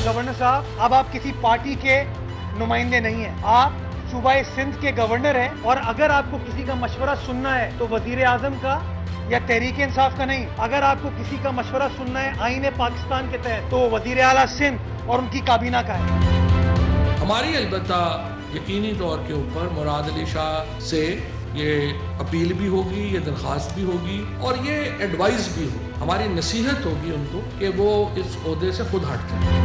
Governor साहब, अब आप किसी पार्टी के नुमाइंदे नहीं हैं, आप सूबाए सिंध के गवर्नर हैं और अगर आपको किसी का मशवरा सुनना है तो वजीर आजम का या तहरीक इंसाफ का नहीं। अगर आपको किसी का मशवरा सुनना है आईने पाकिस्तान के तहत तो वजीर आला सिंध और उनकी काबीना का है। हमारी अलबत्ता यकीनी तौर के ऊपर मुराद अली शाह से ये अपील भी होगी, ये दरख्वास्त भी होगी और ये एडवाइस भी होगी, हमारी नसीहत होगी उनको कि वो इस ओहदे से खुद हट जाए।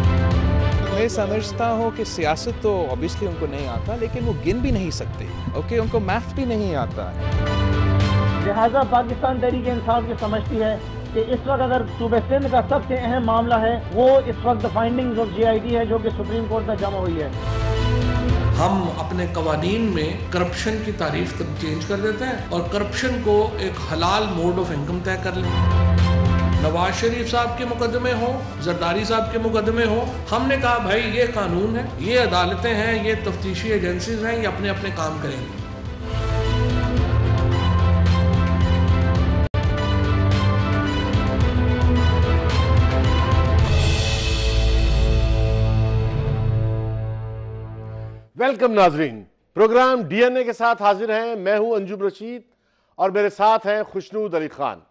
मैं समझता हूँ कि सियासत तो ऑब्वियसली उनको नहीं आता, लेकिन वो गिन भी नहीं सकते। ओके, उनको मैथ भी नहीं आता है। लिहाजा पाकिस्तान तहरीक इंसाफ ये समझती है कि इस वक्त अगर सूबे सिंध का सबसे अहम मामला है वो इस वक्त फाइंडिंग्स ऑफ JIT है जो कि सुप्रीम कोर्ट में जमा हुई है। हम अपने कवानीन में करप्शन की तारीफ चेंज कर देते हैं और करप्शन को एक हलाल मोड ऑफ इनकम तय कर लें। नवाज शरीफ साहब के मुकदमे हो, जरदारी साहब के मुकदमे हो, हमने कहा भाई ये कानून है, ये अदालतें हैं, ये तफ्तीशी एजेंसीज हैं, ये अपने अपने काम करेंगे। वेलकम नाजरीन, प्रोग्राम DNA के साथ हाजिर हैं। मैं हूं अंजुम रशीद और मेरे साथ हैं खुशनूद अली खान।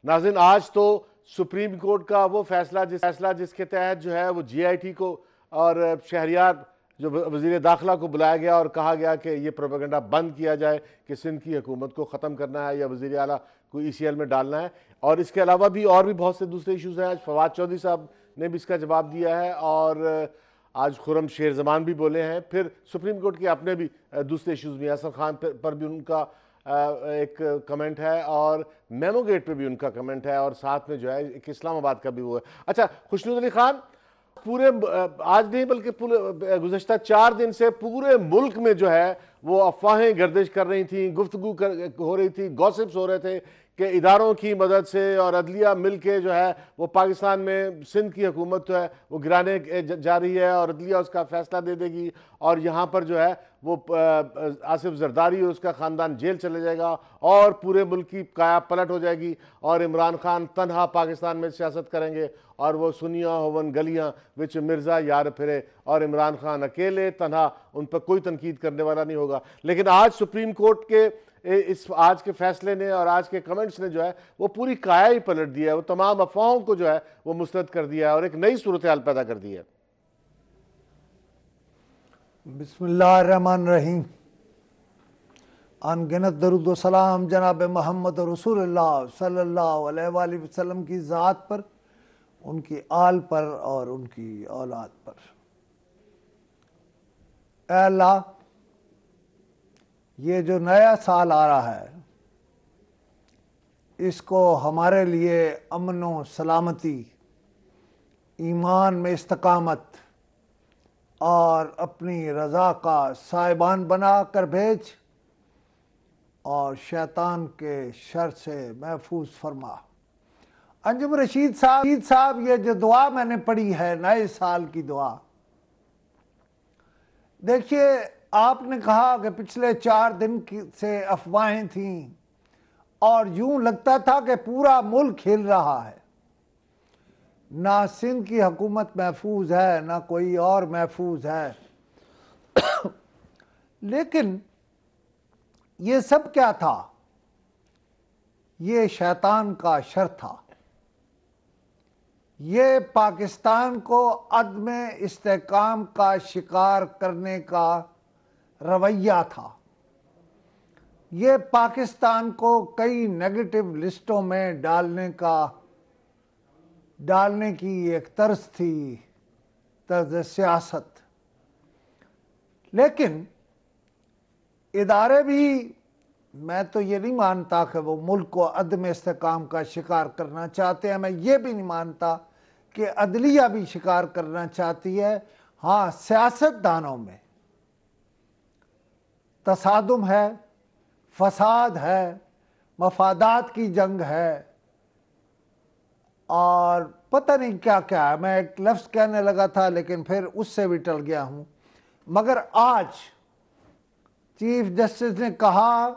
नाजरीन, आज तो सुप्रीम कोर्ट का वो फैसला जिसके तहत जो है वो JIT को और शहरियार जो वजीर दाखिला को बुलाया गया और कहा गया कि ये प्रोपेगेंडा बंद किया जाए कि सिंध की हुकूमत को ख़त्म करना है या वजीर आला को ECL में डालना है। और इसके अलावा भी बहुत से दूसरे इशूज़ हैं। आज फवाद चौधरी साहब ने भी इसका जवाब दिया है और आज खुरम शेर जमान भी बोले हैं। फिर सुप्रीम कोर्ट के अपने भी दूसरे इश्यूज़ में असर खान पर भी उनका एक कमेंट है और मेमो गेट पे भी उनका कमेंट है और साथ में जो है एक इस्लामाबाद का भी वो है। अच्छा खुशनूद अली खान, पूरे आज नहीं बल्कि पूरे गुज़श्ता 4 दिन से पूरे मुल्क में जो है वो अफवाहें गर्दिश कर रही थी, गुफ्तगू हो रही थी, गॉसिप्स हो रहे थे कि इदारों की मदद से और अदलिया मिल के जो है वो पाकिस्तान में सिंध की हुकूमत जो है वो गिराने जा रही है और अदलिया उसका फैसला दे देगी और यहाँ पर जो है वो आसिफ जरदारी और उसका ख़ानदान जेल चले जाएगा और पूरे मुल्क की काया पलट हो जाएगी और इमरान खान तनहा पाकिस्तान में सियासत करेंगे और वो सुनिया होवन गलियाँ विच मिर्ज़ा यार फिरे और इमरान खान अकेले तनहा, उन पर कोई तनकीद करने वाला नहीं होगा। लेकिन आज सुप्रीम कोर्ट के इस आज के फैसले ने और आज के कमेंट्स ने जो है वो पूरी काया ही पलट दिया है, वो तमाम अफवाहों को जो है वो मुस्तरद कर दिया है और एक नई सूरत हाल पैदा कर दी है। बिस्मिल्लाहिर्रहमानिर्रहीम। अनगिनत दरूद व सलाम जनाब मोहम्मद रसूलुल्लाह सल्लल्लाहु अलैहि वसल्लम की ज़ात पर, उनकी आल पर और उनकी औलाद पर। ऐ अल्लाह, ये जो नया साल आ रहा है इसको हमारे लिए अमन व सलामती, ईमान में इस्तकामत और अपनी रज़ा का साहिबान बना कर भेज और शैतान के शर से महफूज फरमा। अंजुम रशीद साहब, ये जो दुआ मैंने पढ़ी है नए साल की दुआ, देखिए आपने कहा कि पिछले 4 दिन से अफवाहें थीं और यूं लगता था कि पूरा मुल्क हिल रहा है, ना सिंध की हुकूमत महफूज है ना कोई और महफूज है। लेकिन ये सब क्या था? ये शैतान का शर था, ये पाकिस्तान को अदम इस्तेकाम का शिकार करने का रवैया था, ये पाकिस्तान को कई नेगेटिव लिस्टों में डालने की एक तर्ज थी, तर्ज सियासत। लेकिन इदारे भी, मैं तो ये नहीं मानता कि वो मुल्क को अदम इस्तेकाम का शिकार करना चाहते हैं, मैं ये भी नहीं मानता कि अदलिया भी शिकार करना चाहती है। हाँ, सियासतदानों में तसादुम है, फसाद है, मफादात की जंग है और पता नहीं क्या क्या है। मैं एक लफ्ज़ कहने लगा था लेकिन फिर उससे भी टल गया हूँ। मगर आज चीफ जस्टिस ने कहा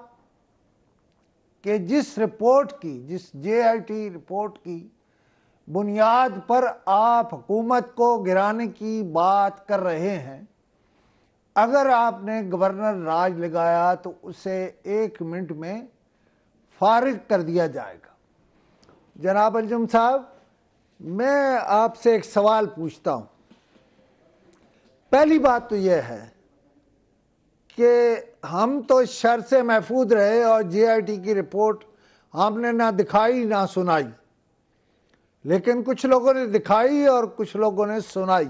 कि जिस JIT रिपोर्ट की बुनियाद पर आप हुकूमत को गिराने की बात कर रहे हैं। अगर आपने गवर्नर राज लगाया तो उसे 1 मिनट में फारिग कर दिया जाएगा। जनाब अंजुम साहब, मैं आपसे एक सवाल पूछता हूं। पहली बात तो यह है कि हम तो इस शर से महफूज रहे और JIT की रिपोर्ट हमने ना दिखाई ना सुनाई, लेकिन कुछ लोगों ने दिखाई और कुछ लोगों ने सुनाई,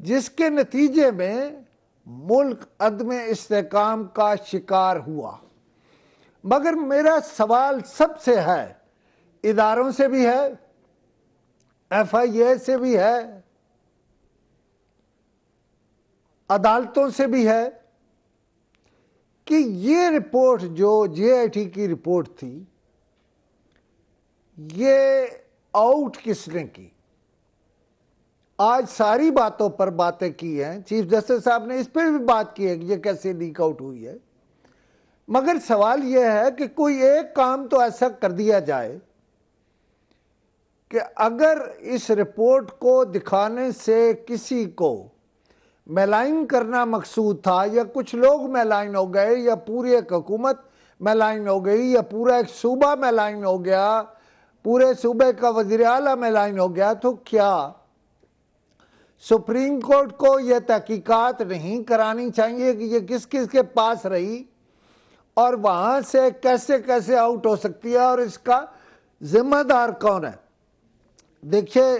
जिसके नतीजे में मुल्क अदम इस्तेकाम का शिकार हुआ। मगर मेरा सवाल सबसे है, इदारों से भी है, FIA से भी है, अदालतों से भी है, कि ये रिपोर्ट जो JIT की रिपोर्ट थी, ये आउट किसने की? आज सारी बातों पर बातें की हैं, चीफ जस्टिस साहब ने इस पर भी बात की है कि ये कैसे लीक आउट हुई है। मगर सवाल यह है कि कोई एक काम तो ऐसा कर दिया जाए कि अगर इस रिपोर्ट को दिखाने से किसी को मैलाइन करना मकसूद था, या कुछ लोग मैलाइन हो गए, या पूरी एक हुकूमत मैलाइन हो गई, या पूरा एक सूबा मैलाइन हो गया, पूरे सूबे का वज़ीर आला मैलाइन हो गया, तो क्या सुप्रीम कोर्ट को यह तहकीकात नहीं करानी चाहिए कि ये किस किस के पास रही और वहां से कैसे कैसे आउट हो सकती है और इसका जिम्मेदार कौन है? देखिए,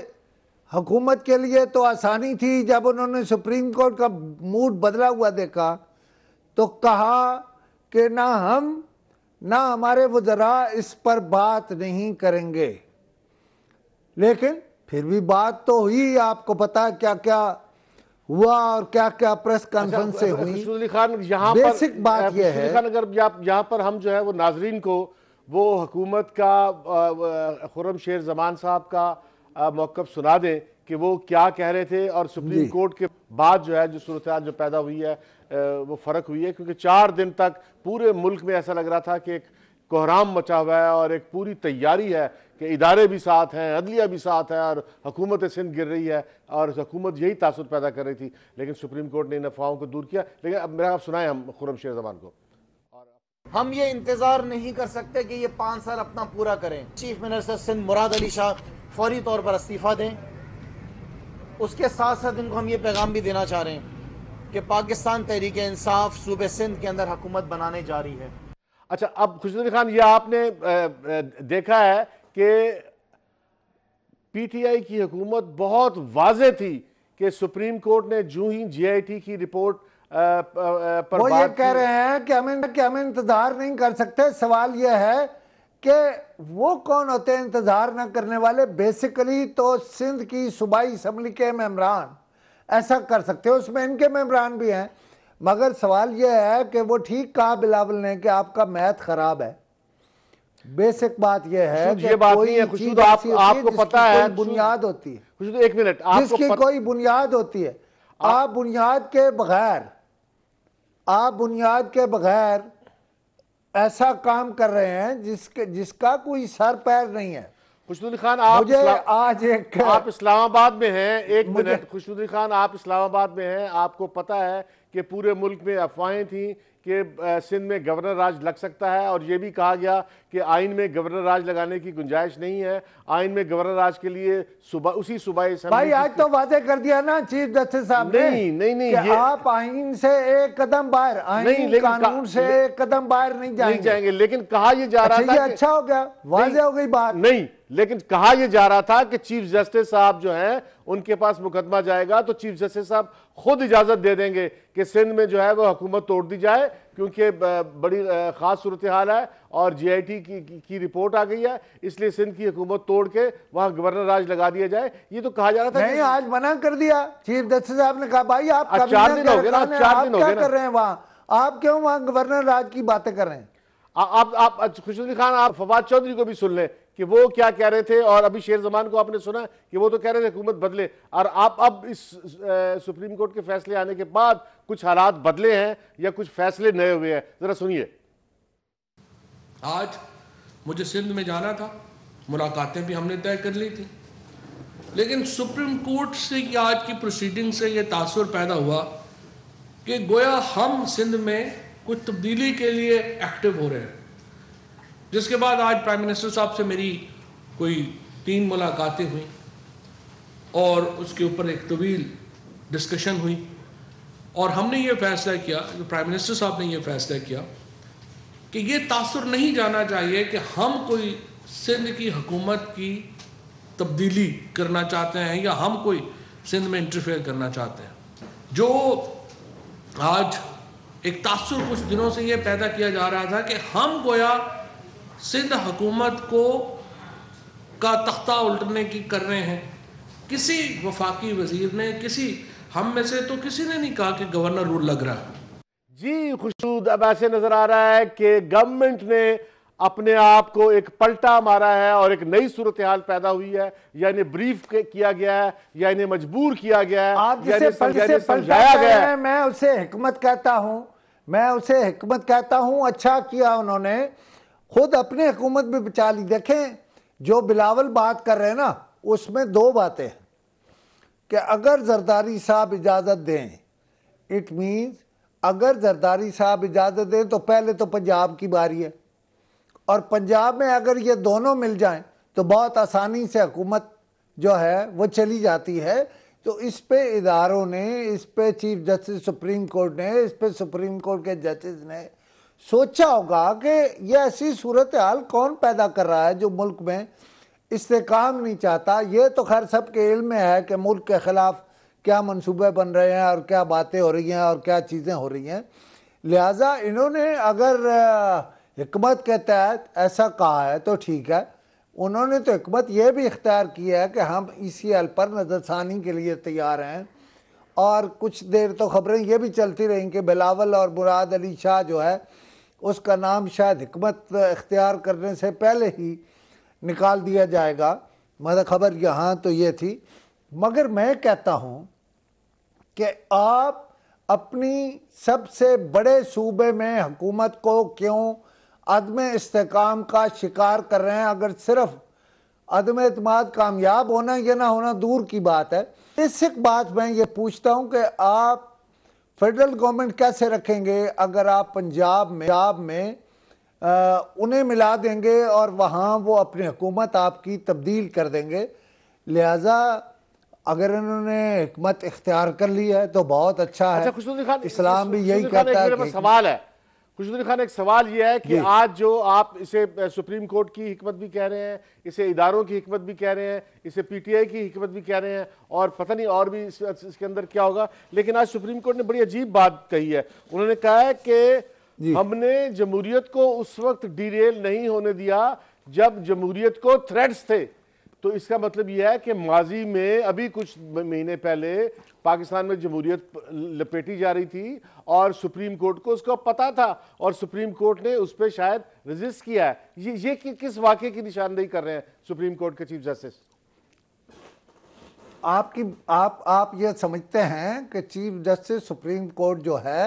हुकूमत के लिए तो आसानी थी, जब उन्होंने सुप्रीम कोर्ट का मूड बदला हुआ देखा तो कहा कि ना हम ना हमारे वज़रा इस पर बात नहीं करेंगे। लेकिन फिर भी बात तो हुई। आपको पता है क्या क्या हुआ और क्या क्या प्रेस कॉन्फ्रेंस से हुई। खुशनूद खान, यहाँ बेसिक बात यह है, अगर यहाँ पर हम जो है वो नाजरीन को वो हुकूमत का खुर्रमशेर जमान साहब का मौक़िफ़ सुना दें कि वो क्या कह रहे थे और सुप्रीम कोर्ट के बाद जो है जो सूरत जो पैदा हुई है वो फ़र्क हुई है, क्योंकि 4 दिन तक पूरे मुल्क में ऐसा लग रहा था कि एक कोहराम मचा हुआ है और एक पूरी तैयारी है कि इदारे भी साथ हैं, अदलिया भी साथ है और हुकूमत सिंध गिर रही है और हुकूमत यही तासुर पैदा कर रही थी। लेकिन सुप्रीम कोर्ट ने इन अफवाहों को दूर किया। लेकिन अब मेरा आप सुनाएं हम खुर्रमशेर जमान को। हम ये इंतजार नहीं कर सकते कि ये 5 साल अपना पूरा करें। चीफ मिनिस्टर सिंध मुराद अली शाह फौरी तौर पर इस्तीफा दें। उसके साथ साथ इनको हम ये पैगाम भी देना चाह रहे हैं कि पाकिस्तान तहरीक इंसाफ सूबे सिंध के अंदर हुकूमत बनाने जा रही है। अच्छा, अब खुशनूद खान, ये आपने देखा है कि PTI की हुकूमत बहुत वाज़े थी कि सुप्रीम कोर्ट ने जो ही JIT की रिपोर्ट पर वो ये कह रहे हैं कि हमें इंतजार नहीं कर सकते। सवाल यह है कि वो कौन होते हैं इंतजार न करने वाले? बेसिकली तो सिंध की सूबाई असम्बली के मेंबरान ऐसा कर सकते हो, उसमें इनके मेंबरान भी हैं। मगर सवाल यह है कि वो ठीक कहा बिलावल ने कि आपका मैथ खराब है। बेसिक बात यह है कि ये बात नहीं है खुशबू, आपको पता है बुनियाद होती है। खुशबू, 1 मिनट, जिसकी कोई बुनियाद होती है। आप बुनियाद के बगैर ऐसा काम कर रहे हैं जिसका कोई सर पैर नहीं है। खुशनूद खान, आप इस्लामाबाद में हैं। 1 मिनट खुशनूद खान, आप इस्लामाबाद में हैं। आपको पता है कि पूरे मुल्क में अफवाहें थी कि सिंध में गवर्नर राज लग सकता है और ये भी कहा गया कि आइन में गवर्नर राज लगाने की गुंजाइश नहीं है। आइन में गवर्नर राज के लिए उसी सूबाई भाई आज तो वादे कर दिया ना चीफ जस्टिस साहब ने। नहीं ये आप आइन से एक कदम बाहर, आइन कानून से एक कदम बाहर नहीं जाएंगे। लेकिन कहा यह जा रहा था, अच्छा हो गया, वाजे हो गई बात। नहीं, लेकिन कहा यह जा रहा था कि चीफ जस्टिस साहब जो हैं उनके पास मुकदमा जाएगा तो चीफ जस्टिस साहब खुद इजाजत दे देंगे कि सिंध में जो है वो हुकूमत तोड़ दी जाए, क्योंकि बड़ी खास सूरत हाल है और JIT की रिपोर्ट आ गई है, इसलिए सिंध की हुकूमत तोड़ के वहां गवर्नर राज लगा दिया जाए। ये तो कहा जा रहा था। नहीं, आज मना कर दिया चीफ जस्टिस साहब ने। कहा भाई आप 4 दिन हो गए ना, 4 दिन हो गए कर रहे हैं वहां, आप क्यों वहां गवर्नर राज की बातें कर रहे हैं? आप खुशनूद खान, आप फवाद चौधरी को भी सुन लें कि वो क्या कह रहे थे, और अभी शेर जमान को आपने सुना कि वो तो कह रहे थे हुकूमत बदले, और आप अब इस सुप्रीम कोर्ट के फैसले आने के बाद कुछ हालात बदले हैं या कुछ फैसले नए हुए हैं, जरा सुनिए। आज मुझे सिंध में जाना था मुलाकातें भी हमने तय कर ली थी। लेकिन सुप्रीम कोर्ट से की आज की प्रोसीडिंग से ये तासुर पैदा हुआ कि गोया हम सिंध में कुछ तब्दीली के लिए एक्टिव हो रहे हैं, जिसके बाद आज प्राइम मिनिस्टर साहब से मेरी कोई 3 मुलाकातें हुई और उसके ऊपर एक तवील डिस्कशन हुई और हमने ये फैसला किया, प्राइम मिनिस्टर साहब ने ये फैसला किया कि ये तासुर नहीं जाना चाहिए कि हम कोई सिंध की हुकूमत की तब्दीली करना चाहते हैं या हम कोई सिंध में इंटरफेयर करना चाहते हैं। जो आज एक तासुर कुछ दिनों से ये पैदा किया जा रहा था कि हम गोया सिंध हुकूमत को का तख्ता उल्टने की कर रहे हैं। किसी वफाकी वजीर ने, किसी हम में से तो किसी ने नहीं कहा कि गवर्नर रूल लग रहा है। जी खुशनूद, अब ऐसे नजर आ रहा है कि गवर्नमेंट ने अपने आप को एक पलटा मारा है और एक नई सूरत हाल पैदा हुई है, या इन्हें ब्रीफ किया गया है या इन्हें मजबूर किया गया है, आप जिसे समझाया गया है। मैं उसे हिकमत कहता हूं, मैं उसे हिकमत कहता हूं। अच्छा किया उन्होंने, खुद अपनी हुकूमत भी बचा ली। देखें, जो बिलावल बात कर रहे हैं ना, उसमें 2 बातें हैं कि अगर जरदारी साहब इजाजत दें, इट मीन्स अगर जरदारी साहब इजाजत दें तो पहले तो पंजाब की बारी है, और पंजाब में अगर ये दोनों मिल जाएं तो बहुत आसानी से हुकूमत जो है वो चली जाती है। तो इस पे इदारों ने, इस पे चीफ जस्टिस सुप्रीम कोर्ट ने, इस पे सुप्रीम कोर्ट के जजेस ने सोचा होगा कि ये ऐसी सूरत हाल कौन पैदा कर रहा है जो मुल्क में इस्तेकाम नहीं चाहता। ये तो खैर सबके इल्म में है कि मुल्क के खिलाफ क्या मंसूबे बन रहे हैं और क्या बातें हो रही हैं और क्या चीज़ें हो रही हैं। लिहाजा इन्होंने अगर हिकमत के तहत ऐसा कहा है तो ठीक है। उन्होंने तो हिकमत यह भी इख्तियार किया है कि हम ECL पर नज़रसानी के लिए तैयार हैं, और कुछ देर तो खबरें ये भी चलती रहीं कि बिलावल और मुराद अली शाह जो है उसका नाम शायद हिकमत इख्तियार करने से पहले ही निकाल दिया जाएगा। मतलब खबर यहाँ तो ये थी। मगर मैं कहता हूँ कि आप अपनी सबसे बड़े सूबे में हुकूमत को क्यों अदम इस्तेकाम का शिकार कर रहे हैं। अगर सिर्फ अदम एतमाद कामयाब होना या ना होना दूर की बात है। इस एक बात मैं ये पूछता हूँ कि आप फेडरल गवर्नमेंट कैसे रखेंगे अगर आप पंजाब में उन्हें मिला देंगे और वहाँ वो अपनी हुकूमत आपकी तब्दील कर देंगे। लिहाजा अगर इन्होंने हिकमत इख्तियार कर ली है तो बहुत अच्छा है। खुशनूदी खान, इस्लाम भी यही कहता है। मेरा सवाल है खुशनूदी खान, एक सवाल यह है कि आज जो आप इसे सुप्रीम कोर्ट की हिकमत भी कह रहे हैं, इसे इदारों की हिकमत भी कह रहे हैं, इसे PTI की हिकमत भी कह रहे हैं, और पता नहीं और भी इसके अंदर क्या होगा, लेकिन आज सुप्रीम कोर्ट ने बड़ी अजीब बात कही है। उन्होंने कहा है कि हमने जमहूरियत को उस वक्त डिरेल नहीं होने दिया जब जमहूरियत को थ्रेट्स थे। तो इसका मतलब यह है कि माजी में अभी कुछ महीने पहले पाकिस्तान में जमहूरियत लपेटी जा रही थी और सुप्रीम कोर्ट को उसका पता था और सुप्रीम कोर्ट ने उस पर शायद रेजिस्ट किया है। ये किस वाक़े की निशानदेही कर रहे हैं सुप्रीम कोर्ट के चीफ जस्टिस? आप ये समझते हैं कि चीफ जस्टिस सुप्रीम कोर्ट जो है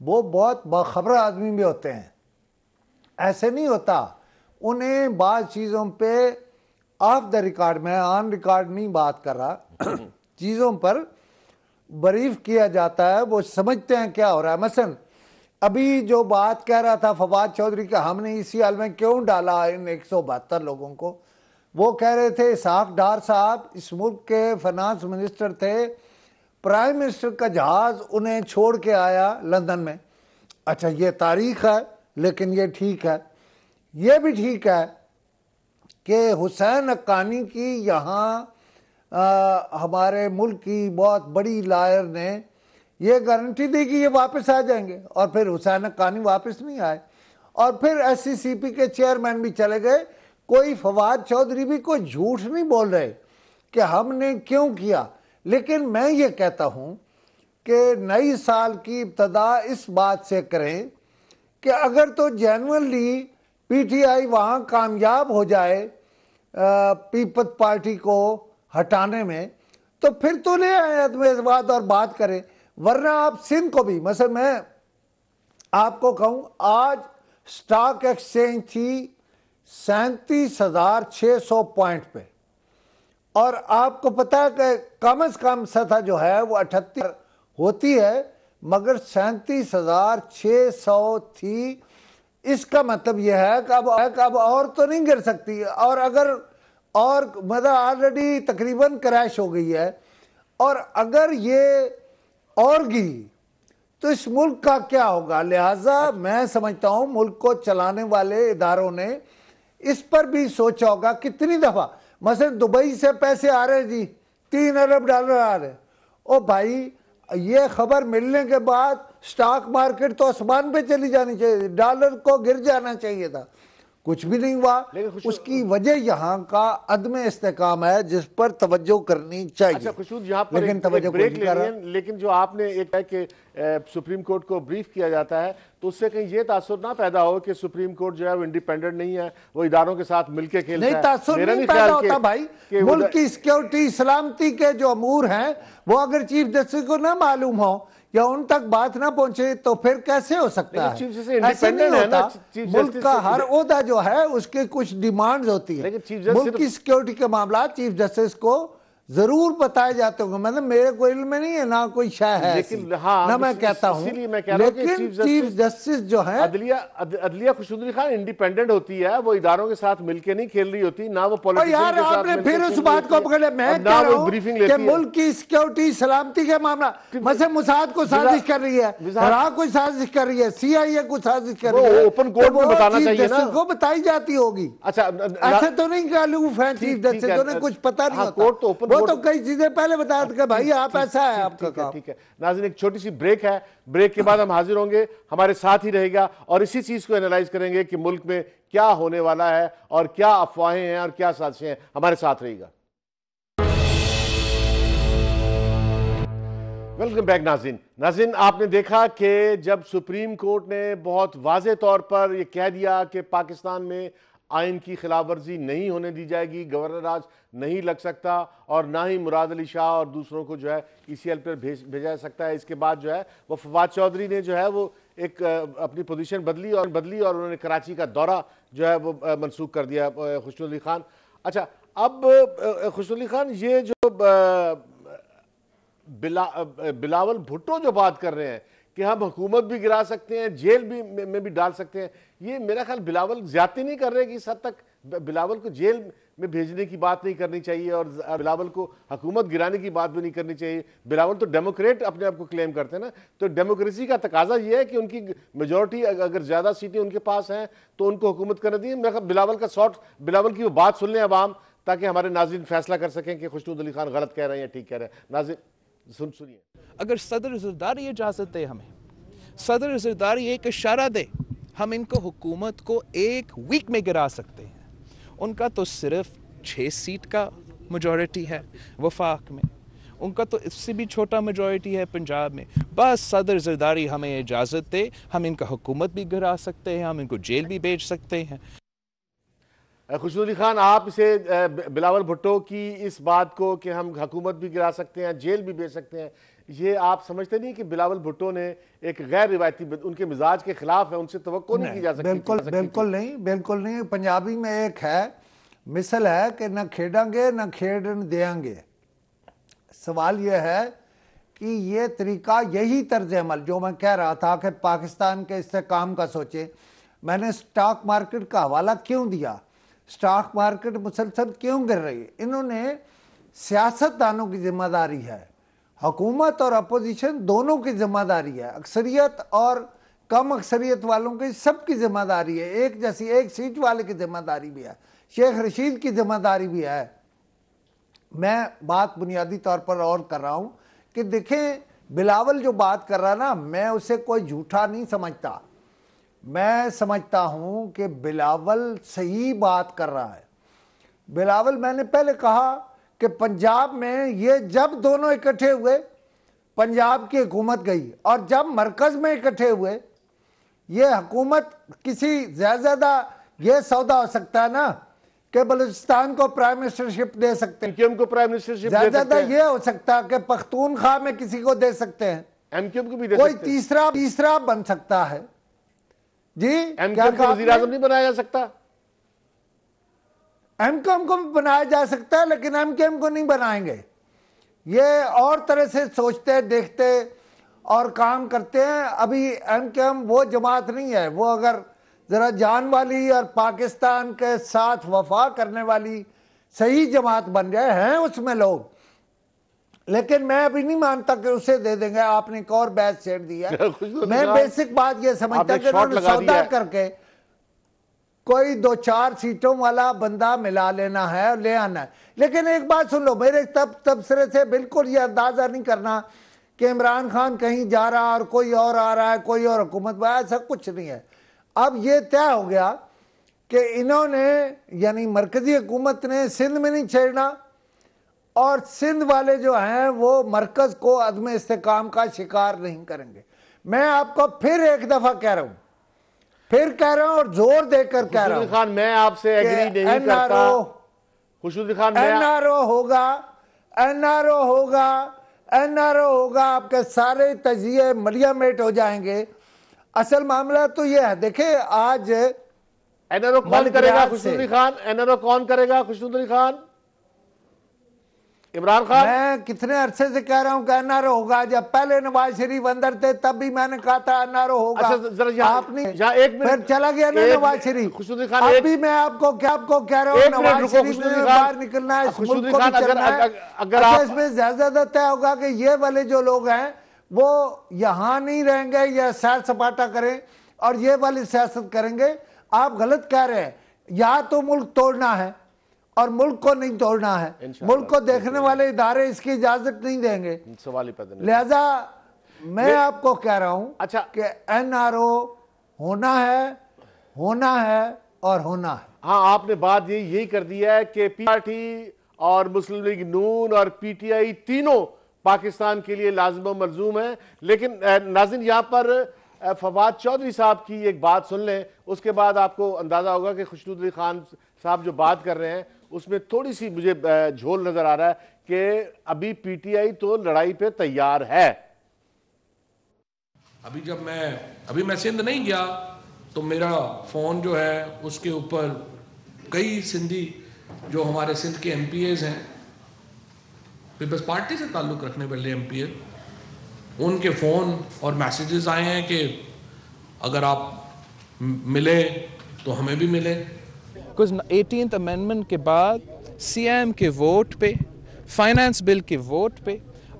वो बहुत बाखबर आदमी भी होते हैं? ऐसे नहीं होता। उन्हें बाज़ चीज़ों पे ऑफ द रिकॉर्ड, मैं ऑन रिकॉर्ड नहीं बात कर रहा, चीज़ों पर ब्रीफ किया जाता है, वो समझते हैं क्या हो रहा है। मसलन अभी जो बात कह रहा था फवाद चौधरी का, हमने ECL में क्यों डाला इन 172 लोगों को, वो कह रहे थे इसहाक डार साहब इस मुल्क के फाइनेंस मिनिस्टर थे, प्राइम मिनिस्टर का जहाज़ उन्हें छोड़ के आया लंदन में। अच्छा, ये तारीख है, लेकिन ये ठीक है, ये भी ठीक है कि हुसैन हक्कानी की यहाँ हमारे मुल्क की बहुत बड़ी लायर ने ये गारंटी दी कि ये वापस आ जाएंगे, और फिर हुसैन हक्कानी वापस नहीं आए, और फिर SCCP के चेयरमैन भी चले गए। कोई फवाद चौधरी भी कोई झूठ नहीं बोल रहे कि हमने क्यों किया। लेकिन मैं ये कहता हूँ कि नई साल की इब्तदा इस बात से करें कि अगर तो जेन्युइनली PTI वहाँ कामयाब हो जाए पीपल्स पार्टी को हटाने में, तो फिर तो ले आए अदम और बात करें। वरना आप सिंध को भी, मसलन मैं आपको कहूँ, आज स्टॉक एक्सचेंज थी 37,600 पॉइंट पे, और आपको पता है कि कम से कम सतह जो है वो 38 होती है, मगर 37,600 थी। इसका मतलब यह है कि अब और तो नहीं गिर सकती, और अगर और मतलब ऑलरेडी तकरीबन क्रैश हो गई है, और अगर ये और गिरी तो इस मुल्क का क्या होगा। लिहाजा मैं समझता हूं मुल्क को चलाने वाले इदारों ने इस पर भी सोचा होगा। कितनी दफा मसलन दुबई से पैसे आ रहे जी, 3 अरब डॉलर आ रहे, ओ भाई ये खबर मिलने के बाद स्टॉक मार्केट तो आसमान पे चली जानी चाहिए, डॉलर को गिर जाना चाहिए था, कुछ भी नहीं हुआ। उसकी वजह यहाँ का अदम इस्तेकाम है जिस पर तवज्जो करनी चाहिए। अच्छा खुशबू, यहाँ पर लेकिन एक ब्रेक ले लें, लेकिन जो आपने एक है कि सुप्रीम कोर्ट को ब्रीफ किया जाता है तो उससे कहीं ये तासुर ना पैदा हो कि सुप्रीम कोर्ट जो है वो इंडिपेंडेंट नहीं है, वो इदारों के साथ मिलकर खेलता है। नहीं, तासुर नहीं पैदा होता भाई। मुल्क की सिक्योरिटी सलामती के जो अमूर हैं वो अगर चीफ जस्टिस को ना मालूम हो या उन तक बात ना पहुंचे तो फिर कैसे हो सकता है। ऐसे नहीं होता। मुल्क का हर ओहदा जो है उसके कुछ डिमांड्स होती है। मुल्क की सिक्योरिटी के मामला चीफ जस्टिस को जरूर बताए जाते होंगे, मतलब मेरे को इल्म में नहीं है ना कोई शय है, लेकिन हाँ, ना मैं कहता हूं, लेकिन चीफ जस्टिस जो है अदलिया खुशबू खान इंडिपेंडेंट होती है, वो इदारों के साथ मिलकर नहीं खेल रही होती, ना वो पॉलिटिशियन यार आपने फिर उस बात को पकड़े। मैं कह रहा हूं कि मुल्क की सिक्योरिटी सलामती का मामला मसलन मुसाद को साजिश कर रही है, इराक को साजिश कर रही है, CIA को साजिश कर रही है, ओपन कोर्ट में बताना चाहिए ना, को बताई जाती होगी। अच्छा ऐसे तो नहीं गालूफ है चीफ जस्टिस, उन्हें कुछ पता नहीं होता, वो तो कई चीजें पहले बता दें भाई आप ऐसा है आपका काम। ठीक है नाज़रीन, एक छोटी सी ब्रेक है, ब्रेक के बाद हम हाजिर होंगे, हमारे साथ ही रहेगा और इसी चीज को एनालाइज करेंगे कि मुल्क में क्या होने वाला है और क्या अफवाहें हैं और क्या साजिशें हैं। हमारे साथ रहेगा। वेलकम बैक नाज़रीन, आपने देखा कि जब सुप्रीम कोर्ट ने बहुत वाज़े तौर पर यह कह दिया कि पाकिस्तान में आइन की खिलाफ वर्जी नहीं होने दी जाएगी, गवर्नर राज नहीं लग सकता और ना ही मुराद अली शाह और दूसरों को जो है ECL पर भेजा जा सकता है। इसके बाद जो है वो फवाद चौधरी ने जो है वो एक अपनी पोजीशन बदली और उन्होंने कराची का दौरा जो है वो मनसूख कर दिया खुशनू अली खान। अच्छा, अब खुशनू अली खान ये जो बिलावल भुट्टो जो बात कर रहे हैं कि हम हुकूमत भी गिरा सकते हैं, जेल भी में भी डाल सकते हैं, ये मेरा ख्याल बिलावल ज्यादती नहीं कर रहे कि इस हद तक बिलावल को जेल में भेजने की बात नहीं करनी चाहिए और बिलावल को हुकूमत गिराने की बात भी नहीं करनी चाहिए। बिलावल तो डेमोक्रेट अपने आप को क्लेम करते हैं ना, तो डेमोक्रेसी का तकाजा ये है कि उनकी मेजॉरिटी अगर ज्यादा सीटें उनके पास हैं तो उनको हुकूमत करने दी। मेरा बिलावल की वो बात सुन लें अवाम, ताकि हमारे नाज़रीन फैसला कर सकें कि खुशनूद अली खान गलत कह रहे हैं या ठीक कह रहे हैं। नाज़रीन सुनिए। अगर सदर ज़रदारी इजाज़त दे, हमें सदर ज़रदारी एक इशारा दे, हम इनको हुकूमत को 1 वीक में गिरा सकते हैं। उनका तो सिर्फ 6 सीट का मेजॉरिटी है वफाक में, उनका तो इससे भी छोटा मेजॉरिटी है पंजाब में। बस सदर ज़रदारी हमें इजाज़त दे, हम इनका हुकूमत भी गिरा सकते हैं, हम इनको जेल भी भेज सकते हैं। खुशनू अली खान, आप इसे बिलावल भुट्टो की इस बात को कि हम हुकूमत भी गिरा सकते हैं, जेल भी भेज सकते हैं, ये आप समझते नहीं कि बिलावल भुट्टो ने एक गैर रिवायती, उनके मिजाज के खिलाफ है, उनसे तवक्को नहीं की जा सकती? बिल्कुल नहीं। पंजाबी में एक है मिसल है कि न खेडेंगे न खेडन देंगे। सवाल यह है कि ये तरीका, यही तर्ज अमल जो मैं कह रहा था कि पाकिस्तान के इस्तेकाम का सोचे। मैंने स्टॉक मार्केट का हवाला क्यों दिया, स्टॉक मार्केट मुसलसल क्यों गिर रही है? इन्होंने सियासतदानों की जिम्मेदारी है, हुकूमत और अपोजिशन दोनों की जिम्मेदारी है, अक्सरियत और कम अक्सरियत वालों की सबकी जिम्मेदारी है, एक जैसी एक सीट वाले की जिम्मेदारी भी है, शेख रशीद की जिम्मेदारी भी है। मैं बात बुनियादी तौर पर और कर रहा हूं कि देखें, बिलावल जो बात कर रहा है ना, मैं उसे कोई झूठा नहीं समझता। मैं समझता हूं कि बिलावल सही बात कर रहा है। बिलावल, मैंने पहले कहा कि पंजाब में ये जब दोनों इकट्ठे हुए पंजाब की हुकूमत गई, और जब मरकज में इकट्ठे हुए ये हुकूमत किसी ज्यादा ये सौदा हो सकता है ना कि बलूचिस्तान को प्राइम मिनिस्टरशिप दे सकते हैं, एमक्यूएम को प्राइम मिनिस्टरशिप ज्यादा ये हो सकता है कि पख्तूनख्वा में किसी को दे सकते हैं, एमक्यूएम को भी दे कोई सकते हैं। तीसरा बन सकता है जी। एमक्यूएम को वज़ीर आज़म नहीं बनाया जा सकता? एमक्यूएम को बनाया जा सकता है, लेकिन एमक्यूएम को नहीं बनाएंगे। ये और तरह से सोचते, देखते और काम करते हैं। अभी एमक्यूएम वो जमात नहीं है, वो अगर जरा जान वाली और पाकिस्तान के साथ वफा करने वाली सही जमात बन जाए, हैं उसमें लोग, लेकिन मैं अभी नहीं मानता कि उसे दे देंगे। आपने एक और बैच छेड़ दिया। मैं बेसिक बात ये समझता कि उन्होंने सौदा करके कोई 2-4 सीटों वाला बंदा मिला लेना है और ले आना है। लेकिन एक बात सुन लो, मेरे तबसरे से बिल्कुल ये अंदाजा नहीं करना कि इमरान खान कहीं जा रहा और कोई और आ रहा है, कोई और हुकूमत में, ऐसा कुछ नहीं है। अब ये तय हो गया कि इन्होंने, यानी मरकजी हुकूमत ने सिंध में नहीं छेड़ना, और सिंध वाले जो हैं वो मरकज को अदम इस्तेकाम का शिकार नहीं करेंगे। मैं आपको फिर एक दफा कह रहा हूं, और जोर देकर कह रहा हूं, खान मैं आपसे एग्री नहीं करता। खुशबू खान, एनआरओ होगा, आपके सारे तजिए मलियामेट हो जाएंगे। असल मामला तो ये है, देखिए आज एनआरओ कौन करेगा? खुशबू खान, एनआरओ कौन करेगा? खुशबू खान, इमरान खान? मैं कितने अरसे से कह रहा हूं कि एनआरओ होगा। जब पहले नवाज शरीफ अंदर थे तब भी मैंने कहा था एनआरओ होगा। अच्छा, आपने फिर चला गया ना नवाज शरीफ। अभी मैं आपको कह रहा हूँ नवाज शरीफ ने बाहर निकलना है, इस मुल्क को भी चलना है। अच्छा, इसमें ज्यादा तय होगा कि ये वाले जो लोग हैं वो यहां नहीं रहेंगे या सैर सपाटा करें और ये वाली सियासत करेंगे। आप गलत कह रहे हैं। या तो मुल्क तोड़ना है और मुल्क को नहीं तोड़ना है। मुल्क को देखने वाले इदारे इसकी इजाजत नहीं देंगे। सवाल ही पैदा नहीं। लिहाजा मैं आपको कह रहा हूं अच्छा कि एनआरओ होना है और होना है। हाँ, आपने बात यही कर दिया है कि पार्टी और मुस्लिम लीग नून और पीटीआई तीनों पाकिस्तान के लिए लाजिम और मलजूम है। लेकिन नाज़रीन, यहाँ पर फवाद चौधरी साहब की एक बात सुन लें, उसके बाद आपको अंदाजा होगा कि खुशनूद खान साहब जो बात कर रहे हैं उसमें थोड़ी सी मुझे झोल नजर आ रहा है कि अभी पीटीआई तो लड़ाई पे तैयार है। अभी मैं सिंध नहीं गया तो मेरा फोन जो है उसके ऊपर कई सिंधी जो हमारे सिंध के एमपीएज हैं, पीपल्स पार्टी से ताल्लुक़ रखने वाले एमपीए, उनके फ़ोन और मैसेजेस आए हैं कि अगर आप मिले तो हमें भी मिले। कुछ 18th अमेंडमेंट के बाद सीएम के वोट पे, फाइनेंस बिल के वोट पे,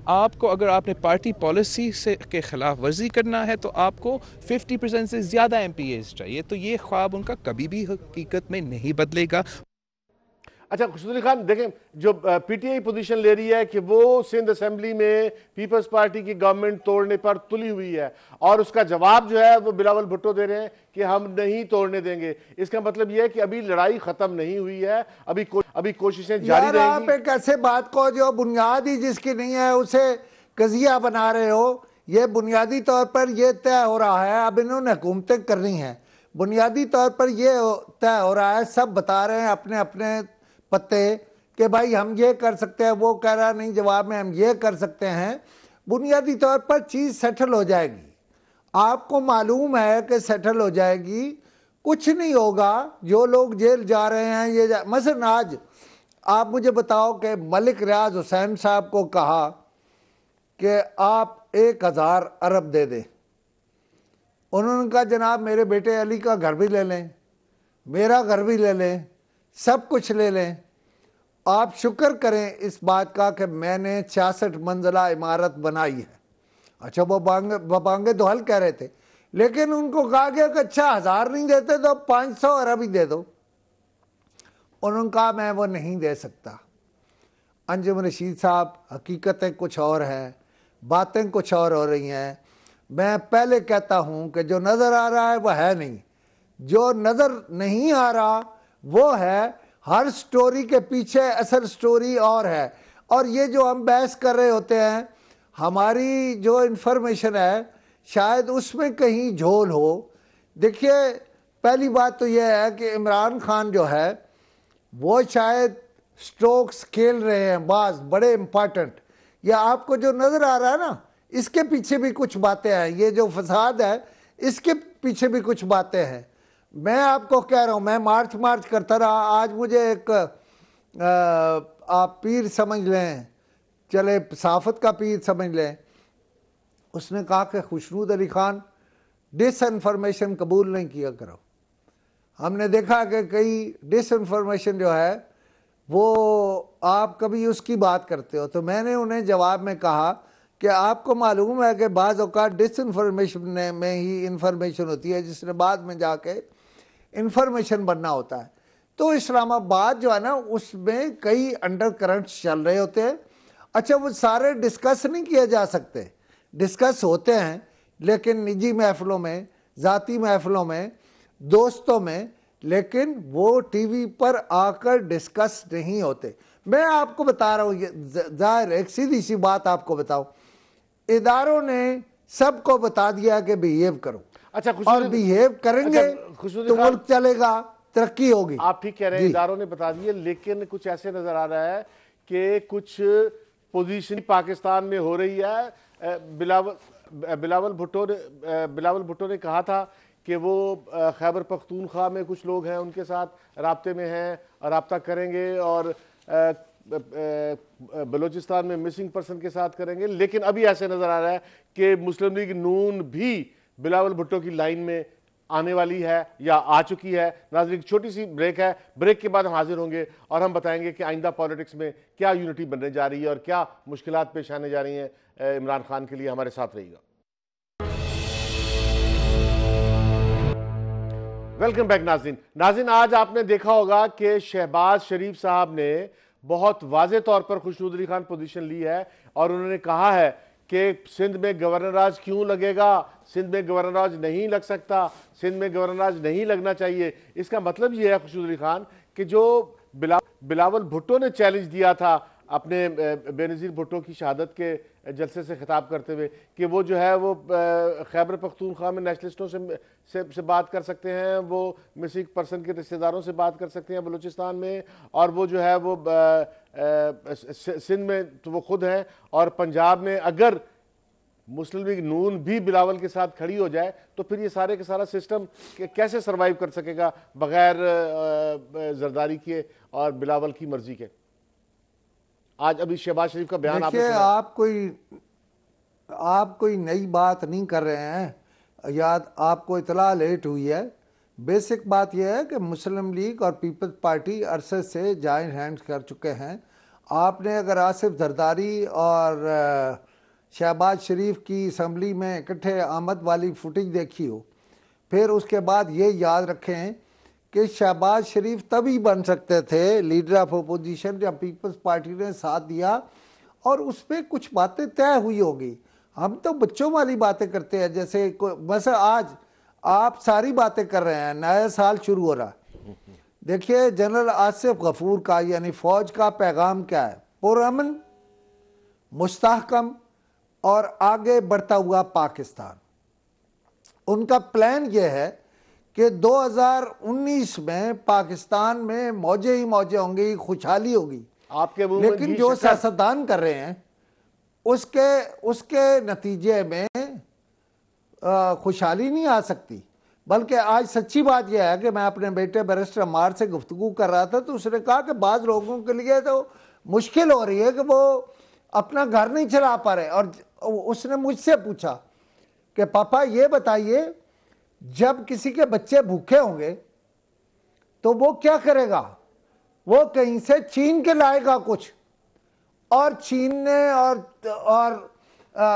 आपको अगर आपने पार्टी पॉलिसी से के खिलाफ वर्जी करना है तो आपको 50% से ज़्यादा एमपीएज चाहिए। तो ये ख्वाब उनका कभी भी हकीकत में नहीं बदलेगा। अच्छा खुशबू खान, देखें जो पीटीआई पोजीशन ले रही है कि वो सिंध असेंबली में पीपल्स पार्टी की गवर्नमेंट तोड़ने पर तुली हुई है, और उसका जवाब जो है वो बिलावल भुट्टो दे रहे हैं कि हम नहीं तोड़ने देंगे। इसका मतलब यह है कि अभी लड़ाई खत्म नहीं हुई है, अभी कोशिशें जारी रहेंगी। आप एक ऐसे बात को जो बुनियाद ही जिसकी नहीं है उसे कजिया बना रहे हो। ये बुनियादी तौर पर यह तय हो रहा है, अब इन्होंने हुकूमतें करनी है, बुनियादी तौर पर यह तय हो रहा है, सब बता रहे हैं अपने अपने पत्ते कि भाई हम ये कर सकते हैं, वो कह रहा नहीं जवाब में हम ये कर सकते हैं। बुनियादी तौर पर चीज़ सेटल हो जाएगी, आपको मालूम है कि सेटल हो जाएगी। कुछ नहीं होगा। जो लोग जेल जा रहे हैं ये मसलन आज आप मुझे बताओ कि मलिक रियाज हुसैन साहब को कहा कि आप 1000 अरब दे दें, उन्होंने कहा जनाब मेरे बेटे अली का घर भी ले लें, मेरा घर भी ले लें, सब कुछ ले लें। आप शुक्र करें इस बात का कि मैंने 66 मंजिला इमारत बनाई है। अच्छा वो बांगे तो हल कह रहे थे, लेकिन उनको कहा गया कि अच्छा 1000 नहीं देते तो 500 अरब ही दे दो। उन्होंने कहा मैं वो नहीं दे सकता। अंजुम रशीद साहब, हकीकतें कुछ और है, बातें कुछ और हो रही हैं। मैं पहले कहता हूँ कि जो नज़र आ रहा है वह है नहीं, जो नज़र नहीं आ रहा वो है। हर स्टोरी के पीछे असल स्टोरी और है, और ये जो हम बहस कर रहे होते हैं, हमारी जो इन्फॉर्मेशन है शायद उसमें कहीं झोल हो। देखिए पहली बात तो यह है कि इमरान खान जो है वो शायद स्ट्रोक्स खेल रहे हैं बाज बड़े इम्पॉर्टेंट। या आपको जो नज़र आ रहा है ना, इसके पीछे भी कुछ बातें हैं। ये जो फसाद है इसके पीछे भी कुछ बातें हैं। मैं आपको कह रहा हूं, मैं मार्च करता रहा। आज मुझे एक आप पीर समझ लें, चले सहाफत का पीर समझ लें, उसने कहा कि खुशनूद अली खान डिसइंफॉर्मेशन कबूल नहीं किया करो। हमने देखा कि कई डिसइंफॉर्मेशन जो है वो आप कभी उसकी बात करते हो, तो मैंने उन्हें जवाब में कहा कि आपको मालूम है कि बाज़ औक़ात डिसइंफॉर्मेशन में ही इंफॉर्मेशन होती है जिसने बाद में जाके इंफॉर्मेशन बनना होता है। तो इस्लामाबाद जो है ना, उसमें कई अंडर करंट्स चल रहे होते हैं। अच्छा, वो सारे डिस्कस नहीं किए जा सकते, डिस्कस होते हैं, लेकिन निजी महफिलों में, ज़ाती महफिलों में, दोस्तों में, लेकिन वो टीवी पर आकर डिस्कस नहीं होते। मैं आपको बता रहा हूँ, जाहिर एक सीधी सी बात आपको बताऊं, इदारों ने सबको बता दिया कि बिहेव करो। अच्छा, और बिहेव करेंगे तो मुल्क चलेगा, तरक्की होगी। आप ठीक कह रहे हैं, इदारों ने बता दिए, लेकिन कुछ ऐसे नजर आ रहा है कि कुछ पोजीशन पाकिस्तान में हो रही है। बिलावल भुट्टो ने कहा था कि वो खैबर पख्तूनख्वा में कुछ लोग हैं, उनके साथ राब्ते में हैं और राब्ता करेंगे, और बलूचिस्तान में मिसिंग पर्सन के साथ करेंगे। लेकिन अभी ऐसे नजर आ रहा है कि मुस्लिम लीग नून भी बिलावल भुट्टो की लाइन में आने वाली है या आ चुकी है। नाज़रीन, छोटी सी ब्रेक है, ब्रेक के बाद हम हाजिर होंगे और हम बताएंगे कि आइंदा पॉलिटिक्स में क्या यूनिटी बनने जा रही है और क्या मुश्किलात पेश आने जा रही हैं इमरान खान के लिए। हमारे साथ रहिएगा। वेलकम बैक नाज़रीन, आज आपने देखा होगा कि शहबाज शरीफ साहब ने बहुत वाज़े तौर पर खुशनूद अली खान पोजीशन ली है और उन्होंने कहा है कि सिंध में गवर्नर राज क्यों लगेगा, सिंध में गवर्नर राज नहीं लग सकता, सिंध में गवर्नर राज नहीं लगना चाहिए। इसका मतलब ये है खुशनूद अली खान कि जो बिलावल भुट्टो ने चैलेंज दिया था अपने बेनज़ीर भुट्टो की शहादत के जलसे से खिताब करते हुए कि वो जो है वो खैबर पख्तूनख्वा में नेशनलिस्टों से बात कर सकते हैं, वो मिसिंग पर्सन के रिश्तेदारों से बात कर सकते हैं बलूचिस्तान में, और वो जो है वो सिंध में तो वो खुद हैं, और पंजाब में अगर मुस्लिम लीग नून भी बिलावल के साथ खड़ी हो जाए तो फिर ये सारे के सारा सिस्टम कैसे सर्वाइव कर सकेगा बगैर जरदारी के और बिलावल की मर्जी के। आज अभी शहबाज शरीफ का बयान देखिए, आप कोई नई बात नहीं कर रहे हैं, याद आपको इतला लेट हुई है। बेसिक बात यह है कि मुस्लिम लीग और पीपल्स पार्टी अरसे से जॉइंट हैंड्स कर चुके हैं। आपने अगर आसिफ जरदारी और शहबाज शरीफ की असम्बली में इकट्ठे आमद वाली फुटेज देखी हो, फिर उसके बाद ये याद रखें कि शहबाज शरीफ तभी बन सकते थे लीडर ऑफ अपोजिशन जब पीपल्स पार्टी ने साथ दिया और उस पर कुछ बातें तय हुई होगी। हम तो बच्चों वाली बातें करते हैं, जैसे बस आज आप सारी बातें कर रहे हैं, नया साल शुरू हो रहा है। देखिए, जनरल आसिफ गफूर का यानी फौज का पैगाम क्या है? पुरअमन, मुस्तहकम और आगे बढ़ता हुआ पाकिस्तान। उनका प्लान यह है कि 2019 में पाकिस्तान में मौजें ही मौजें होंगी, खुशहाली होगी। आपके लेकिन जो सियासतदान कर रहे हैं उसके नतीजे में खुशहाली नहीं आ सकती। बल्कि आज सच्ची बात यह है कि मैं अपने बेटे बैरिस्टर अम्मार से गुफ्तगू कर रहा था तो उसने कहा कि बाज़ लोगों के लिए तो मुश्किल हो रही है कि वो अपना घर नहीं चला पा रहे। और उसने मुझसे पूछा कि पापा ये बताइए, जब किसी के बच्चे भूखे होंगे तो वो क्या करेगा? वो कहीं से छीन के लाएगा कुछ, और छीनने और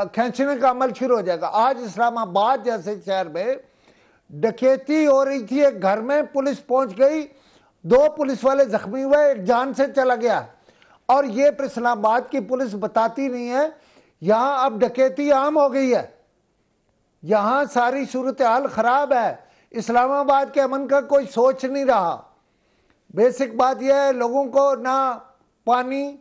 खींचने का अमल शुरू हो जाएगा। आज इस्लामाबाद जैसे शहर में डकैती हो रही थी, एक घर में पुलिस पहुंच गई, 2 पुलिस वाले जख्मी हुए, एक जान से चला गया। और ये इस्लामाबाद की पुलिस बताती नहीं है, यहां अब डकैती आम हो गई है, यहां सारी सूरत हाल खराब है। इस्लामाबाद के अमन का कोई सोच नहीं रहा। बेसिक बात यह है, लोगों को ना पानी,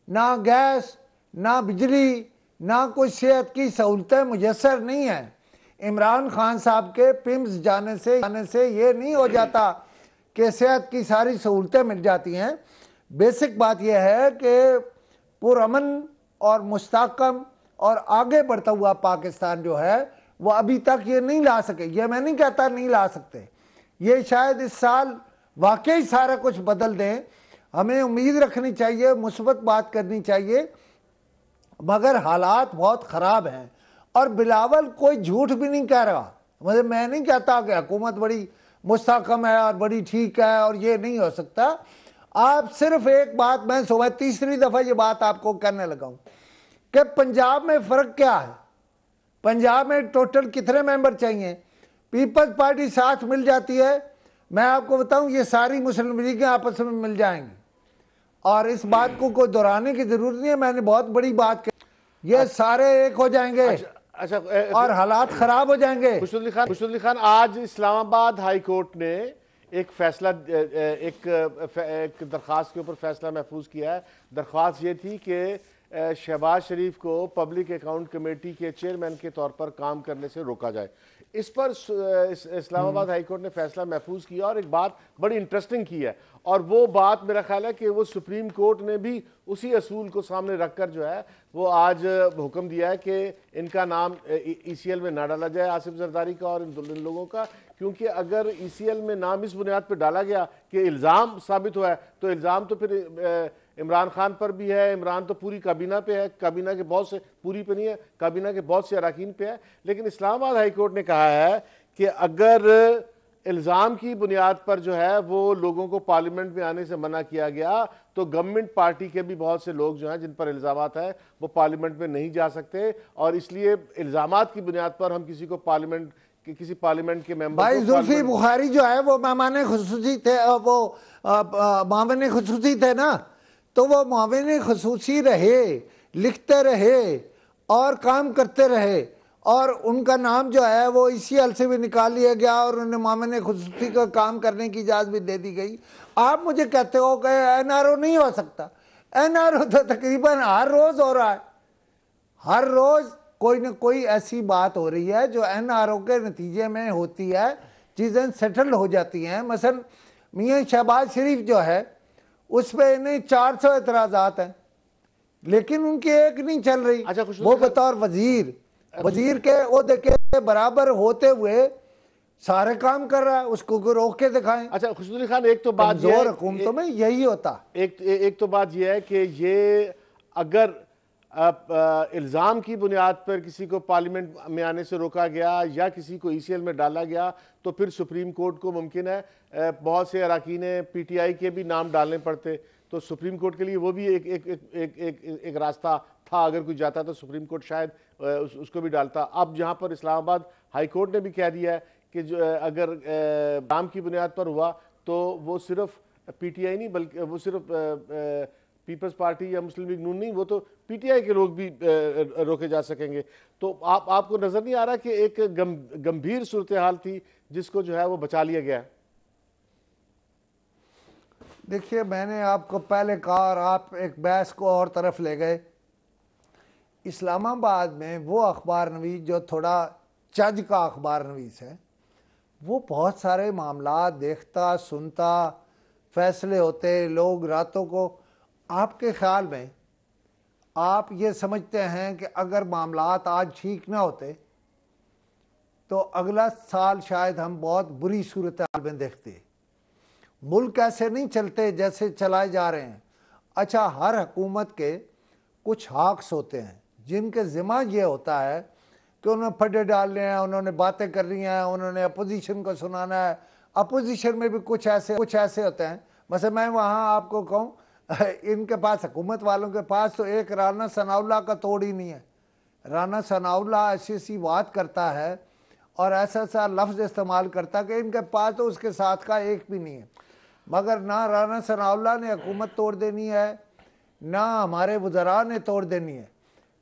ना गैस, ना बिजली, ना कोई सेहत की सहूलतें मुयसर नहीं है। इमरान खान साहब के पिम्स जाने से ये नहीं हो जाता कि सेहत की सारी सहूलतें मिल जाती हैं। बेसिक बात यह है कि पुरअमन और मुस्तहकम और आगे बढ़ता हुआ पाकिस्तान जो है वो अभी तक ये नहीं ला सके। ये मैं नहीं कहता नहीं ला सकते, ये शायद इस साल वाकई सारा कुछ बदल दें। हमें उम्मीद रखनी चाहिए, मुस्बत बात करनी चाहिए, मगर हालात बहुत ख़राब हैं। और बिलावल कोई झूठ भी नहीं कह रहा। मतलब मैं नहीं कहता कि हुकूमत बड़ी मुस्तहकम है और बड़ी ठीक है और ये नहीं हो सकता। आप सिर्फ एक बात, मैं सुबह तीसरी दफ़ा ये बात आपको कहने लगा हूँ कि पंजाब में फ़र्क क्या है। पंजाब में टोटल कितने मेंबर चाहिए? पीपल्स पार्टी साथ मिल जाती है, मैं आपको बताऊं ये सारी मुस्लिम लीगें आपस में मिल जाएंगी। और इस बात को कोई दोहराने की जरूरत नहीं है, मैंने बहुत बड़ी बात कही, ये सारे एक हो जाएंगे। अच्छा, और हालात खराब हो जाएंगे। खुशनुद्दीन खान, आज इस्लामाबाद हाई कोर्ट ने एक फैसला, एक दरख्वास्त के ऊपर फैसला महफूज किया है। दरख्वास्त ये थी कि शहबाज शरीफ को पब्लिक अकाउंट कमेटी के चेयरमैन के तौर पर काम करने से रोका जाए। इस पर इस्लामाबाद हाई कोर्ट ने फैसला महफूज किया और एक बात बड़ी इंटरेस्टिंग की है, और वो बात मेरा ख्याल है कि वो सुप्रीम कोर्ट ने भी उसी असूल को सामने रखकर जो है वो आज हुक्म दिया है कि इनका नाम ECL में ना डाला जाए, आसिफ जरदारी का और इन लोगों का, क्योंकि अगर ECL में नाम इस बुनियाद पर डाला गया कि इल्ज़ाम साबित हुआ है, तो इल्ज़ाम तो फिर इमरान खान पर भी है। इमरान तो पूरी काबीना पे है, काबीना के बहुत से, पूरी पे नहीं है, काबीना के बहुत से अरकान पे है। लेकिन इस्लामाबाद हाई कोर्ट ने कहा है कि अगर इल्ज़ाम की बुनियाद पर जो है वो लोगों को पार्लियामेंट में आने से मना किया गया, तो गवर्नमेंट पार्टी के भी बहुत से लोग जो हैं जिन पर इल्ज़ामात है वो पार्लियामेंट में नहीं जा सकते, और इसलिए इल्ज़ामात की बुनियाद पर हम किसी को पार्लियामेंट कि किसी पार्लियामेंट के मेंबर भाई जुल्फी बुखारी जो है वो मेहमान खुसूसी थे, वो मामले खुसूसी थे ना, तो वो मामले खुसूसी रहे, लिखते रहे और काम करते रहे, और उनका नाम जो है वो ECL से भी निकाल लिया गया और उन्हें मामले खुसूसी का काम करने की इजाज़त भी दे दी गई। आप मुझे कहते हो कि NRO नहीं हो सकता। NRO तो तकरीबन हर रोज़ हो रहा है, हर रोज़ कोई ना कोई ऐसी बात हो रही है जो NRO के नतीजे में होती है, चीज़ें सेटल हो जाती हैं। मसलन मियाँ शहबाज शरीफ जो है उस पर इन्हें 400 एतराज़ात हैं, लेकिन उनकी एक नहीं चल रही। अच्छा, वो बतौर वजीर के ओहदे के बराबर होते हुए सारे काम कर रहा है, उसको रोक के दिखाएं। अच्छा खुशनुद्दीन खान, एक तो बात जोर हुकूमतों में यही होता, एक तो बात यह है कि ये अगर इल्ज़ाम की बुनियाद पर किसी को पार्लियामेंट में आने से रोका गया या किसी को ECL में डाला गया, तो फिर सुप्रीम कोर्ट को मुमकिन है बहुत से अरकान PTI के भी नाम डालने पड़ते। तो सुप्रीम कोर्ट के लिए वो भी एक रास्ता था, अगर कोई जाता तो सुप्रीम कोर्ट शायद उसको भी डालता। अब जहाँ पर इस्लामाबाद हाई कोर्ट ने भी कह दिया है कि जो अगर नाम की बुनियाद पर हुआ तो वो सिर्फ PTI नहीं, बल्कि वो सिर्फ पीपल्स पार्टी या मुस्लिम लीग नून नहीं, वो तो PTI के लोग भी रोके जा सकेंगे। तो आपको नजर नहीं आ रहा कि एक गंभीर सूरत हाल थी जिसको जो है वो बचा लिया गया? देखिए, मैंने आपको पहले कहा और आप एक बहस को और तरफ ले गए। इस्लामाबाद में वो अखबार नवीस जो थोड़ा चज का अखबार नवीस है, वो बहुत सारे मामला देखता, सुनता, फैसले होते, लोग रातों को। आपके ख्याल में आप ये समझते हैं कि अगर मामलात आज ठीक ना होते तो अगला साल शायद हम बहुत बुरी सूरत हाल में देखते? मुल्क ऐसे नहीं चलते जैसे चलाए जा रहे हैं। अच्छा, हर हुकूमत के कुछ हाक्स होते हैं जिनके ज़िम्मा ये होता है कि उन्होंने फड्डे डालने हैं, उन्होंने बातें करनी हैं, उन्होंने अपोजिशन को सुनाना है। अपोजिशन में भी कुछ ऐसे होते हैं। मतलब मैं वहाँ आपको कहूँ, इनके पास, हुकूमत वालों के पास तो एक राना सनाउल्लाह का तोड़ ही नहीं है। राना सनाउल्लाह ऐसी बात करता है और ऐसा लफ्ज़ इस्तेमाल करता कि इनके पास तो उसके साथ का एक भी नहीं है। मगर ना राना सनाउल्लाह ने हुकूमत तोड़ देनी है, ना हमारे वज़रा ने तोड़ देनी है।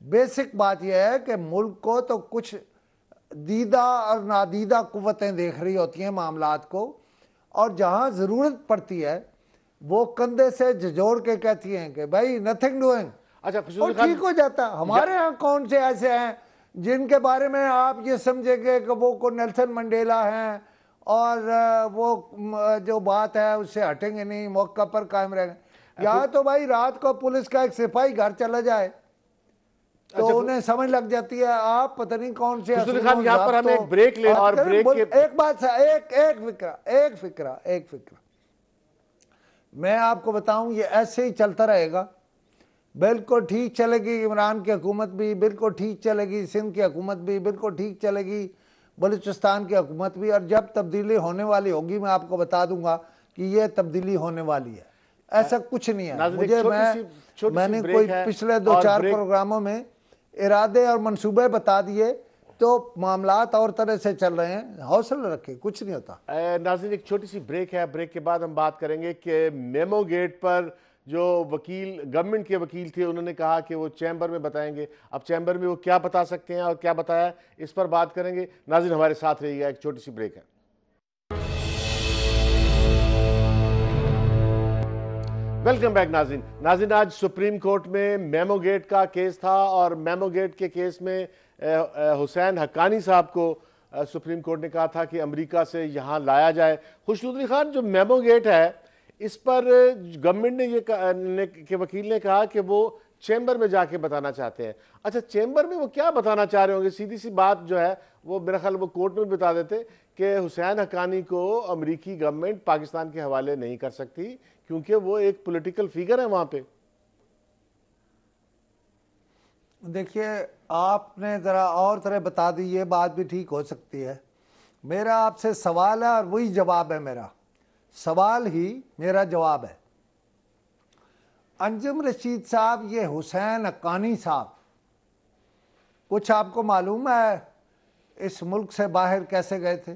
बेसिक बात यह है कि मुल्क को तो कुछ दीदा और नादीदा कुव्वतें देख रही होती हैं मामलात को, और जहाँ ज़रूरत पड़ती है वो कंधे से झिझोड़ के कहती हैं कि भाई नथिंग डूइंग। अच्छा, और ठीक हो जाता। हमारे यहाँ कौन से ऐसे हैं जिनके बारे में आप ये समझेंगे कि वो को नेल्सन मंडेला हैं और वो जो बात है उससे हटेंगे नहीं, मौका पर कायम रहेंगे। यहाँ तो भाई रात को पुलिस का एक सिपाही घर चला जाए तो उन्हें समझ लग जाती है आप पता नहीं कौन से खुशनूर खान, यहाँ पर हमें एक ब्रेक ले और ब्रेक के एक बात एक फिक्रा मैं आपको बताऊं, ये ऐसे ही चलता रहेगा। बिल्कुल ठीक चलेगी इमरान की हुकूमत भी, बिल्कुल ठीक चलेगी सिंध की हुकूमत भी, बिल्कुल ठीक चलेगी बलूचिस्तान की हुकूमत भी, और जब तब्दीली होने वाली होगी मैं आपको बता दूंगा कि ये तब्दीली होने वाली है। ऐसा कुछ नहीं है। मुझे मैंने कोई पिछले 2-4 प्रोग्रामों में इरादे और मंसूबे बता दिए तो मामलात और तरह से चल रहे हैं। हौसला रखें, कुछ नहीं होता। नाज़रीन, एक छोटी सी ब्रेक है। ब्रेक के बाद हम बात करेंगे कि मेमो गेट पर जो वकील, गवर्नमेंट के वकील थे, उन्होंने कहा कि वो चैम्बर में बताएंगे। अब चैम्बर में वो क्या बता सकते हैं और क्या बताया, इस पर बात करेंगे। नाज़रीन, हमारे साथ रहिएगा, एक छोटी सी ब्रेक है। वेलकम बैक नाज़रीन, आज सुप्रीम कोर्ट में मेमो गेट का केस था और मेमो गेट के केस में हुसैन हक्कानी साहब को सुप्रीम कोर्ट ने कहा था कि अमेरिका से यहाँ लाया जाए। खुशनूर खान, जो मेमो गेट है, इस पर गवर्नमेंट ने के वकील ने कहा कि वो चैम्बर में जाके बताना चाहते हैं। अच्छा, चैम्बर में वो क्या बताना चाह रहे होंगे? सीधी सी बात जो है वो मेरा ख्याल वो कोर्ट में बता देते कि हुसैन हक्कानी को अमेरिकी गवर्नमेंट पाकिस्तान के हवाले नहीं कर सकती क्योंकि वो एक पॉलिटिकल फिगर है वहां पे। देखिए, आपने ज़रा और तरह बता दी, ये बात भी ठीक हो सकती है। मेरा आपसे सवाल है और वही जवाब है। मेरा सवाल ही मेरा जवाब है। अंजुम रशीद साहब, ये हुसैन हक्कानी साहब, कुछ आपको मालूम है इस मुल्क से बाहर कैसे गए थे?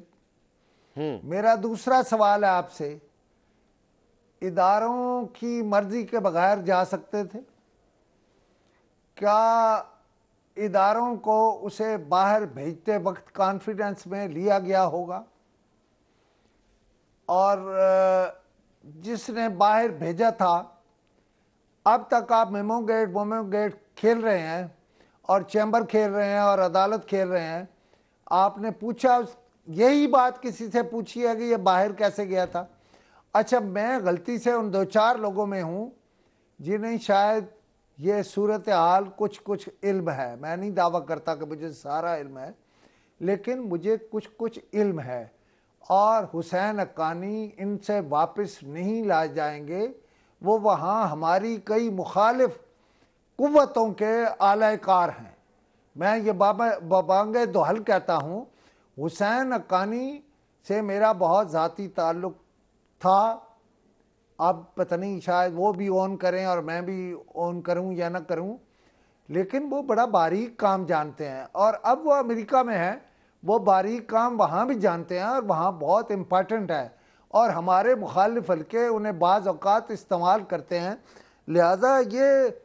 मेरा दूसरा सवाल है आपसे, इदारों की मर्जी के बगैर जा सकते थे? क्या इदारों को उसे बाहर भेजते वक्त कॉन्फिडेंस में लिया गया होगा? और जिसने बाहर भेजा था, अब तक आप मेमो गेट खेल रहे हैं और चैम्बर खेल रहे हैं और अदालत खेल रहे हैं। आपने पूछा, यही बात किसी से पूछी है कि ये बाहर कैसे गया था? अच्छा, मैं गलती से उन 2-4 लोगों में हूँ जिन्हें शायद ये सूरत हाल कुछ इल्म है। मैं नहीं दावा करता कि मुझे सारा इल्म है, लेकिन मुझे कुछ इल्म है। और हुसैन हक्कानी इनसे वापस नहीं लाए जाएंगे। वो वहाँ हमारी कई मुखालिफ कुव्वतों के आलाकार हैं। मैं ये बाबांगे दोहल कहता हूँ, हुसैन हक्कानी से मेरा बहुत ज़ाती ताल्लुक़ था। अब पता नहीं, शायद वो भी ओन करें और मैं भी ओन करूं या ना करूं, लेकिन वो बड़ा बारीक काम जानते हैं। और अब वो अमेरिका में है, वो बारीक काम वहाँ भी जानते हैं और वहाँ बहुत इम्पॉर्टेंट है। और हमारे मुखालिफ हल्के उन्हें बाज़ औक़ात इस्तेमाल करते हैं। लिहाजा ये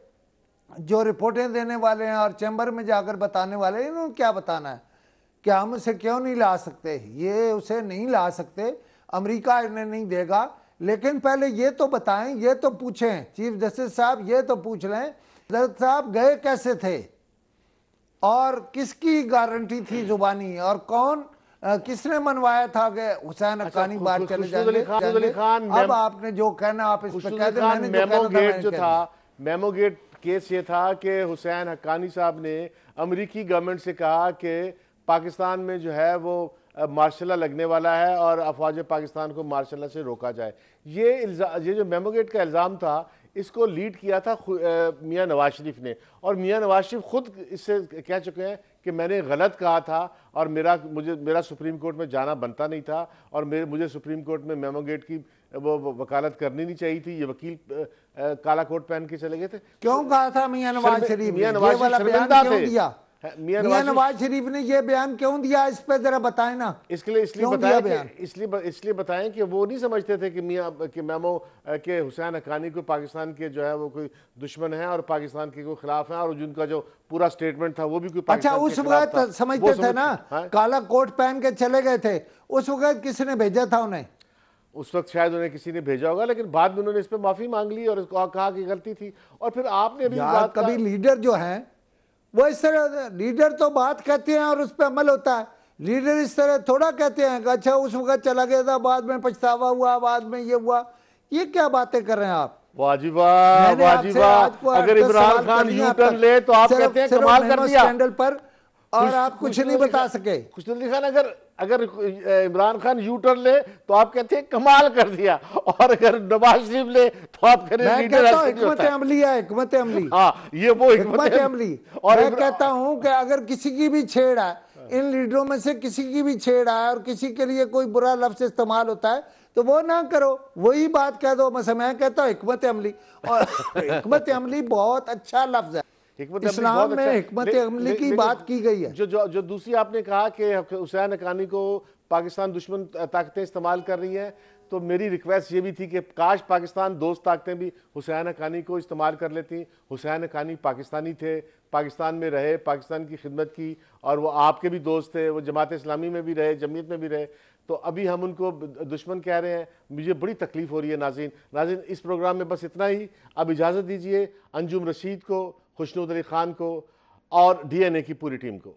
जो रिपोर्टें देने वाले हैं और चैम्बर में जाकर बताने वाले हैं, इन्होंने क्या बताना है कि हम उसे क्यों नहीं ला सकते? ये उसे नहीं ला सकते, अमेरिका इन्हें नहीं देगा। लेकिन पहले ये तो बताएं, ये तो पूछें चीफ जस्टिस साहब, ये तो पूछ लें जज साहब गए कैसे थे और किसकी गारंटी थी जुबानी, और कौन किसने मनवाया था कि हुसैन हक्कानी बाहर चले जाएंगे? अब आपने जो कहना आप इस पर कह दें। मैंने मेमो गेट जो था, मेमो गेट केस ये था कि हुसैन हक्कानी साहब ने अमेरिकी गवर्नमेंट से कहा कि पाकिस्तान में जो है वो मार्शल लगने वाला है और अफवाज पाकिस्तान को मार्शल से रोका जाए। ये जो मेमो गेट का इल्ज़ाम था, इसको लीड किया था मियां नवाज शरीफ ने। और मियां नवाज शरीफ खुद इससे कह चुके हैं कि मैंने गलत कहा था और मेरा सुप्रीम कोर्ट में जाना बनता नहीं था और मुझे सुप्रीम कोर्ट में मेमो गेट की वो वकालत करनी नहीं चाहिए थी। ये वकील काला कोट पहन के चले गए थे। क्यों कहा था मियां नवाज शरीफ? मियां नवाज शरीफ ने ये बयान क्यों दिया? इस पे जरा बताएं ना। इसलिए बताएं कि वो नहीं समझते थे कि मेमो के हुसैन हक्कानी को पाकिस्तान के जो है वो कोई दुश्मन है और पाकिस्तान के कोई खिलाफ है, और जिनका जो पूरा स्टेटमेंट था वो भी कोई अच्छा उस वक्त समझते थे ना? काला कोट पहन के चले गए थे, उस वक्त किसने भेजा था उन्हें? उस वक्त शायद उन्हें किसी ने भेजा होगा, लेकिन बाद में उन्होंने इस पे माफी मांग ली और इसको कहा कि गलती थी। और फिर आपने भी बात कभी लीडर जो है वो इस तरह, लीडर तो बात कहते हैं और उस पर अमल होता है। लीडर इस तरह थोड़ा कहते हैं कि अच्छा उस वक्त चला गया था, बाद में पछतावा हुआ, बाद में ये हुआ। ये क्या बातें कर रहे हैं आप? वाह जी वाह, मैंने वाह जी आपसे वाह। आज को अगर 8-10 इमरान सवाल खान कर लिए यू अब टर्न तक। ले तो आप सिर्फ- कहते हैं सिर्फ कमाल कर मेमो दिया स्कैंडल पर, और आप कुछ नहीं बता सके। खुशनूर अली खान, अगर इमरान खान यू टर्न ले तो आप कहते हैं कमाल कर दिया, और अगर नवाज शरीफ ले तो आप कह रहे हैं मैं लीडर कहता हूं ऐसे नहीं हिकमत होता है। अमली है, हिकमत अमली। हाँ, ये वो हिकमत अमली। और मैं कहता हूं कि अगर किसी की भी छेड़ है, इन लीडरों में से किसी की भी छेड़ है और किसी के लिए कोई बुरा लफ्ज इस्तेमाल होता है तो वो ना करो, वही बात कह दो। मैं कहता हूं हिकमत अमली, और हिकमत अमली बहुत अच्छा लफ्ज है। इस्लाम में हिकमत अमली की बात की गई है। जो दूसरी आपने कहा कि हुसैन हक्कानी को पाकिस्तान दुश्मन ताकतें इस्तेमाल कर रही हैं, तो मेरी रिक्वेस्ट ये भी थी कि काश पाकिस्तान दोस्त ताकतें भी हुसैन हक्कानी को इस्तेमाल कर लेती। हुसैन हक्कानी पाकिस्तानी थे, पाकिस्तान में रहे, पाकिस्तान की खिदमत की, और वो आपके भी दोस्त थे, वो जमात इस्लामी में भी रहे, जमीयत में भी रहे। तो अभी हम उनको दुश्मन कह रहे हैं, मुझे बड़ी तकलीफ हो रही है। नाज़रीन, इस प्रोग्राम में बस इतना ही। अब इजाज़त दीजिए अंजुम रशीद को, खुशनूद अली खान को और DNA की पूरी टीम को।